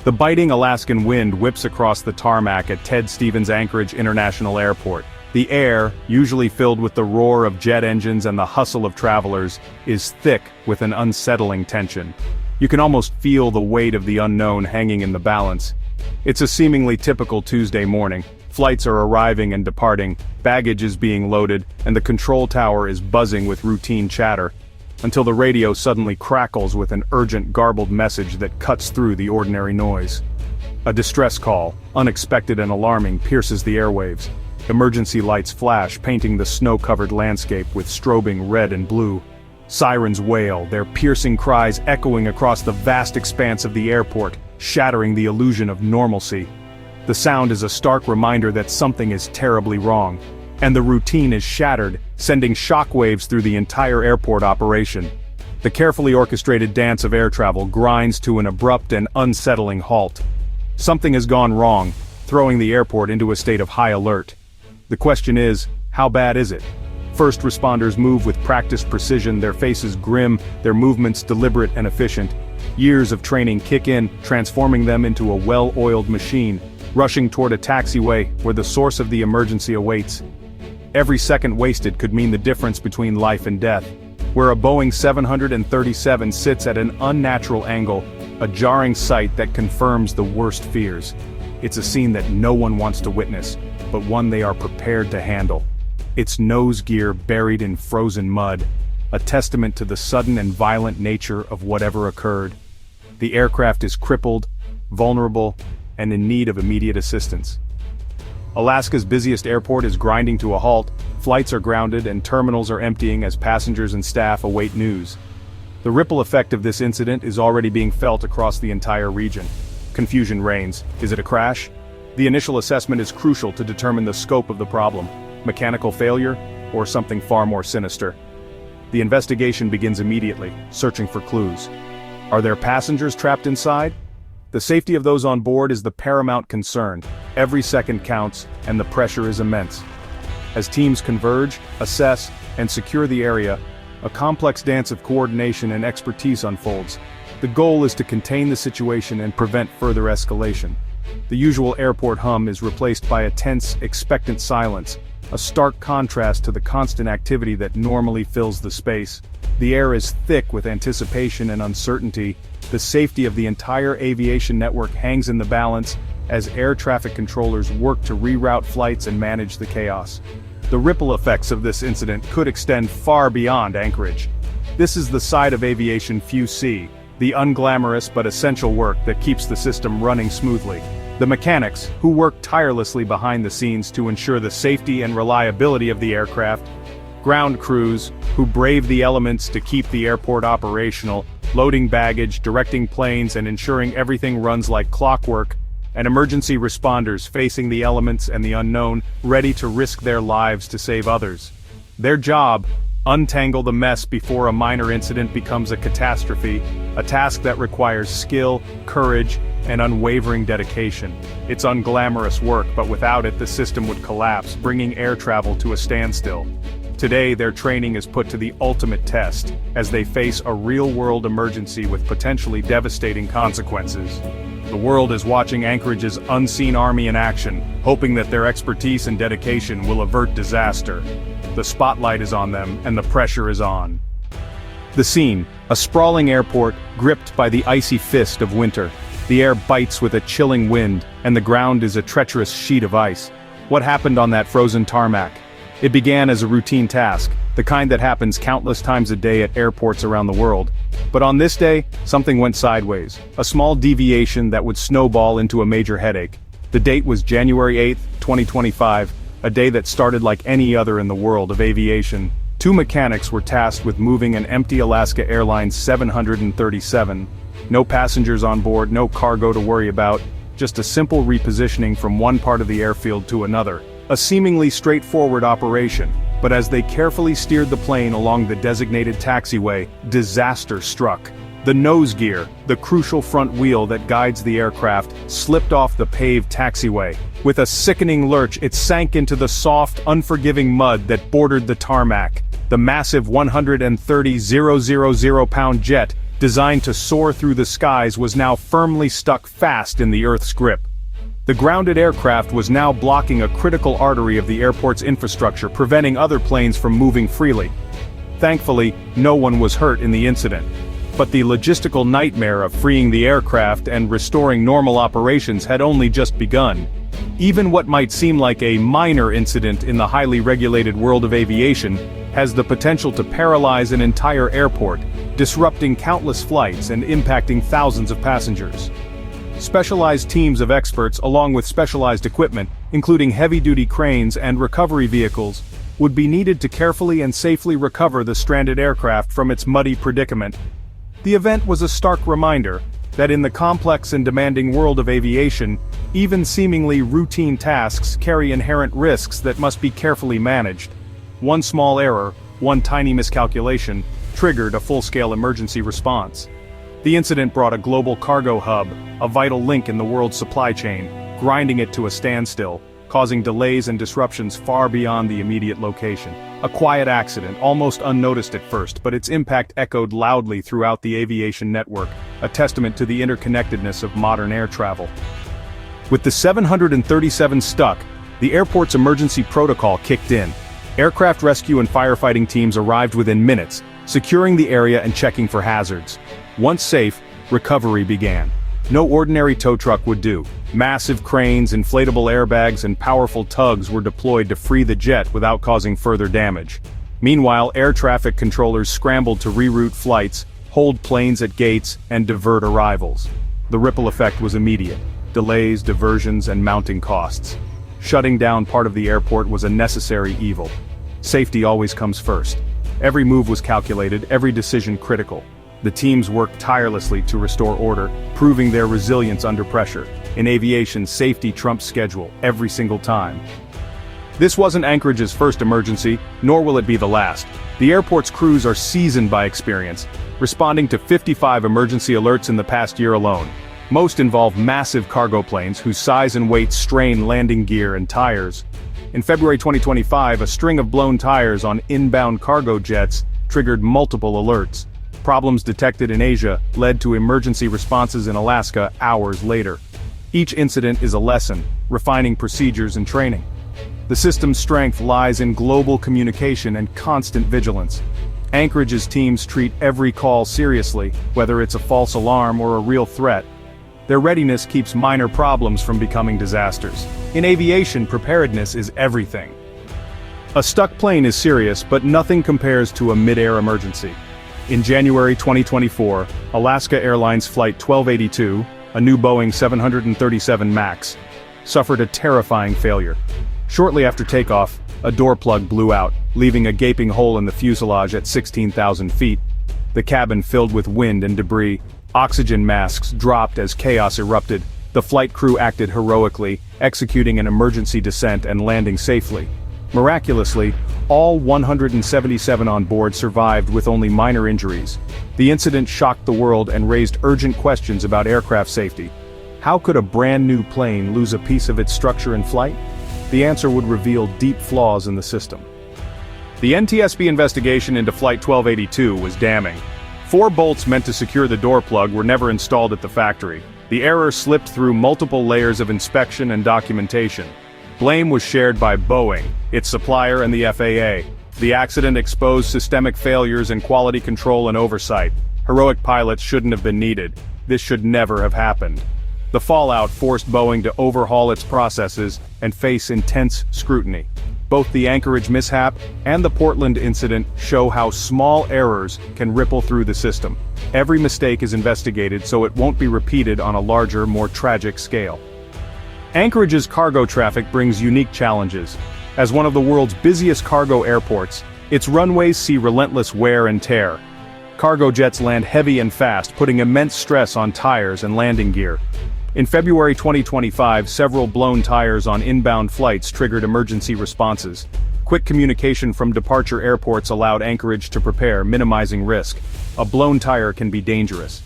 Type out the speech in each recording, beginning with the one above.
The biting Alaskan wind whips across the tarmac at Ted Stevens Anchorage International Airport. The air, usually filled with the roar of jet engines and the hustle of travelers, is thick with an unsettling tension. You can almost feel the weight of the unknown hanging in the balance. It's a seemingly typical Tuesday morning. Flights are arriving and departing, baggage is being loaded, and the control tower is buzzing with routine chatter, until the radio suddenly crackles with an urgent garbled message that cuts through the ordinary noise. A distress call, unexpected and alarming, pierces the airwaves. Emergency lights flash, painting the snow-covered landscape with strobing red and blue. Sirens wail, their piercing cries echoing across the vast expanse of the airport, shattering the illusion of normalcy. The sound is a stark reminder that something is terribly wrong, and the routine is shattered, sending shockwaves through the entire airport operation. The carefully orchestrated dance of air travel grinds to an abrupt and unsettling halt. Something has gone wrong, throwing the airport into a state of high alert. The question is, how bad is it? First responders move with practiced precision, their faces grim, their movements deliberate and efficient. Years of training kick in, transforming them into a well-oiled machine, rushing toward a taxiway where the source of the emergency awaits. Every second wasted could mean the difference between life and death. Where a Boeing 737 sits at an unnatural angle, a jarring sight that confirms the worst fears. It's a scene that no one wants to witness, but one they are prepared to handle. Its nose gear buried in frozen mud, a testament to the sudden and violent nature of whatever occurred. The aircraft is crippled, vulnerable, and in need of immediate assistance. Alaska's busiest airport is grinding to a halt, flights are grounded and terminals are emptying as passengers and staff await news. The ripple effect of this incident is already being felt across the entire region. Confusion reigns. Is it a crash? The initial assessment is crucial to determine the scope of the problem. Mechanical failure, or something far more sinister. The investigation begins immediately, searching for clues. Are there passengers trapped inside? The safety of those on board is the paramount concern. Every second counts, and the pressure is immense. As teams converge, assess, and secure the area, a complex dance of coordination and expertise unfolds. The goal is to contain the situation and prevent further escalation. The usual airport hum is replaced by a tense, expectant silence, a stark contrast to the constant activity that normally fills the space. The air is thick with anticipation and uncertainty. The safety of the entire aviation network hangs in the balance as air traffic controllers work to reroute flights and manage the chaos. The ripple effects of this incident could extend far beyond Anchorage. This is the side of aviation few see, the unglamorous but essential work that keeps the system running smoothly. The mechanics, who work tirelessly behind the scenes to ensure the safety and reliability of the aircraft, ground crews, who brave the elements to keep the airport operational, loading baggage, directing planes, and ensuring everything runs like clockwork, and emergency responders facing the elements and the unknown, ready to risk their lives to save others. Their job: untangle the mess before a minor incident becomes a catastrophe, a task that requires skill, courage, and unwavering dedication. It's unglamorous work, but without it the system would collapse, bringing air travel to a standstill. Today their training is put to the ultimate test, as they face a real-world emergency with potentially devastating consequences. The world is watching Anchorage's unseen army in action, hoping that their expertise and dedication will avert disaster. The spotlight is on them, and the pressure is on. The scene: a sprawling airport, gripped by the icy fist of winter. The air bites with a chilling wind, and the ground is a treacherous sheet of ice. What happened on that frozen tarmac? It began as a routine task, the kind that happens countless times a day at airports around the world. But on this day, something went sideways, a small deviation that would snowball into a major headache. The date was January 8, 2025, a day that started like any other in the world of aviation. Two mechanics were tasked with moving an empty Alaska Airlines 737. No passengers on board, no cargo to worry about, just a simple repositioning from one part of the airfield to another. A seemingly straightforward operation, but as they carefully steered the plane along the designated taxiway, disaster struck. The nose gear, the crucial front wheel that guides the aircraft, slipped off the paved taxiway. With a sickening lurch, it sank into the soft, unforgiving mud that bordered the tarmac. The massive 130,000-pound jet designed to soar through the skies, was now firmly stuck fast in the Earth's grip. The grounded aircraft was now blocking a critical artery of the airport's infrastructure, preventing other planes from moving freely. Thankfully, no one was hurt in the incident. But the logistical nightmare of freeing the aircraft and restoring normal operations had only just begun. Even what might seem like a minor incident in the highly regulated world of aviation has the potential to paralyze an entire airport, disrupting countless flights and impacting thousands of passengers. Specialized teams of experts, along with specialized equipment, including heavy-duty cranes and recovery vehicles, would be needed to carefully and safely recover the stranded aircraft from its muddy predicament. The event was a stark reminder that in the complex and demanding world of aviation, even seemingly routine tasks carry inherent risks that must be carefully managed. One small error, one tiny miscalculation, triggered a full-scale emergency response. The incident brought a global cargo hub, a vital link in the world's supply chain, grinding it to a standstill, causing delays and disruptions far beyond the immediate location. A quiet accident, almost unnoticed at first, but its impact echoed loudly throughout the aviation network, a testament to the interconnectedness of modern air travel. With the 737 stuck, the airport's emergency protocol kicked in. Aircraft rescue and firefighting teams arrived within minutes, securing the area and checking for hazards. Once safe, recovery began. No ordinary tow truck would do. Massive cranes, inflatable airbags, and powerful tugs were deployed to free the jet without causing further damage. Meanwhile, air traffic controllers scrambled to reroute flights, hold planes at gates, and divert arrivals. The ripple effect was immediate: delays, diversions, and mounting costs. Shutting down part of the airport was a necessary evil. Safety always comes first. Every move was calculated, every decision critical. The teams worked tirelessly to restore order, proving their resilience under pressure. In aviation, safety trumps schedule, every single time. This wasn't Anchorage's first emergency, nor will it be the last. The airport's crews are seasoned by experience, responding to 55 emergency alerts in the past year alone. Most involve massive cargo planes whose size and weight strain landing gear and tires. In February 2025, a string of blown tires on inbound cargo jets triggered multiple alerts. Problems detected in Asia led to emergency responses in Alaska hours later. Each incident is a lesson, refining procedures and training. The system's strength lies in global communication and constant vigilance. Anchorage's teams treat every call seriously, whether it's a false alarm or a real threat. Their readiness keeps minor problems from becoming disasters. In aviation, preparedness is everything. A stuck plane is serious, but nothing compares to a mid-air emergency. In January 2024, Alaska Airlines Flight 1282, a new Boeing 737 MAX, suffered a terrifying failure. Shortly after takeoff, a door plug blew out, leaving a gaping hole in the fuselage at 16,000 feet. The cabin filled with wind and debris. Oxygen masks dropped as chaos erupted. The flight crew acted heroically, executing an emergency descent and landing safely. Miraculously, all 177 on board survived with only minor injuries. The incident shocked the world and raised urgent questions about aircraft safety. How could a brand new plane lose a piece of its structure in flight? The answer would reveal deep flaws in the system. The NTSB investigation into Flight 1282 was damning. 4 bolts meant to secure the door plug were never installed at the factory. The error slipped through multiple layers of inspection and documentation. Blame was shared by Boeing, its supplier, and the FAA. The accident exposed systemic failures in quality control and oversight. Heroic pilots shouldn't have been needed. This should never have happened. The fallout forced Boeing to overhaul its processes and face intense scrutiny. Both the Anchorage mishap and the Portland incident show how small errors can ripple through the system. Every mistake is investigated so it won't be repeated on a larger, more tragic scale. Anchorage's cargo traffic brings unique challenges. As one of the world's busiest cargo airports, its runways see relentless wear and tear. Cargo jets land heavy and fast, putting immense stress on tires and landing gear. In February 2025, several blown tires on inbound flights triggered emergency responses. Quick communication from departure airports allowed Anchorage to prepare, minimizing risk. A blown tire can be dangerous,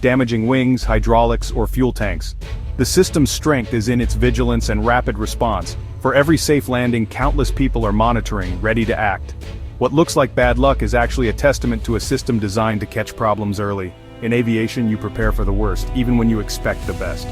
damaging wings, hydraulics, or fuel tanks. The system's strength is in its vigilance and rapid response. For every safe landing, countless people are monitoring, ready to act. What looks like bad luck is actually a testament to a system designed to catch problems early. In aviation, you prepare for the worst, even when you expect the best.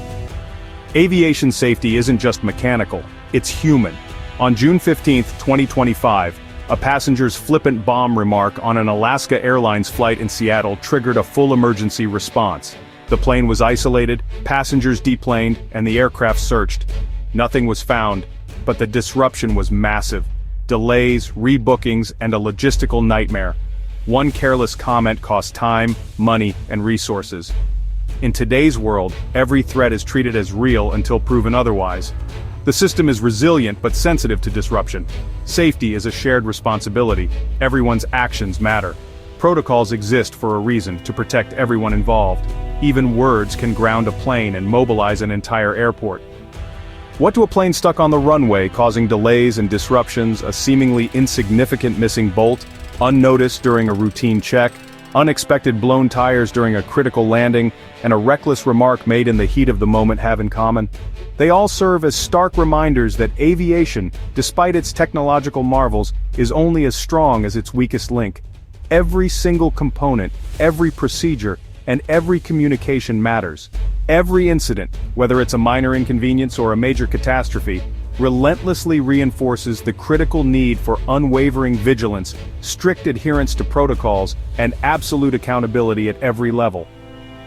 Aviation safety isn't just mechanical, it's human. On June 15, 2025, a passenger's flippant bomb remark on an Alaska Airlines flight in Seattle triggered a full emergency response. The plane was isolated, passengers deplaned, and the aircraft searched. Nothing was found, but the disruption was massive. Delays, rebookings, and a logistical nightmare. One careless comment cost time, money, and resources. In today's world, every threat is treated as real until proven otherwise. The system is resilient but sensitive to disruption. Safety is a shared responsibility. Everyone's actions matter. Protocols exist for a reason, to protect everyone involved. Even words can ground a plane and mobilize an entire airport. What do a plane stuck on the runway causing delays and disruptions, a seemingly insignificant missing bolt, unnoticed during a routine check, unexpected blown tires during a critical landing, and a reckless remark made in the heat of the moment have in common? They all serve as stark reminders that aviation, despite its technological marvels, is only as strong as its weakest link. Every single component, every procedure, and every communication matters. Every incident, whether it's a minor inconvenience or a major catastrophe, relentlessly reinforces the critical need for unwavering vigilance, strict adherence to protocols, and absolute accountability at every level.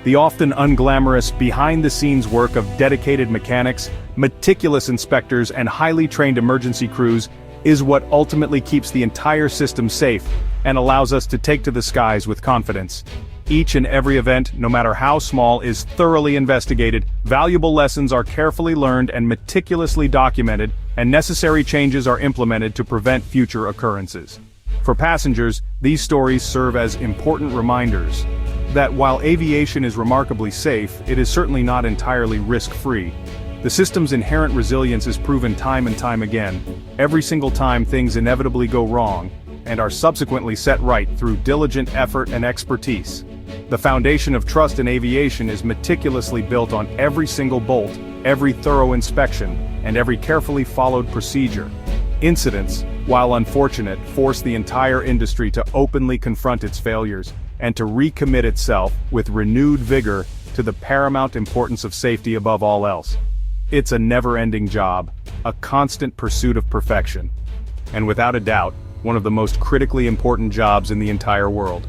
The often unglamorous, behind-the-scenes work of dedicated mechanics, meticulous inspectors, and highly trained emergency crews is what ultimately keeps the entire system safe and allows us to take to the skies with confidence. Each and every event, no matter how small, is thoroughly investigated, valuable lessons are carefully learned and meticulously documented, and necessary changes are implemented to prevent future occurrences. For passengers, these stories serve as important reminders that while aviation is remarkably safe, it is certainly not entirely risk-free. The system's inherent resilience is proven time and time again, every single time things inevitably go wrong, and are subsequently set right through diligent effort and expertise. The foundation of trust in aviation is meticulously built on every single bolt, every thorough inspection, and every carefully followed procedure. Incidents, while unfortunate, force the entire industry to openly confront its failures, and to recommit itself with renewed vigor to the paramount importance of safety above all else. It's a never-ending job, a constant pursuit of perfection, and without a doubt, one of the most critically important jobs in the entire world.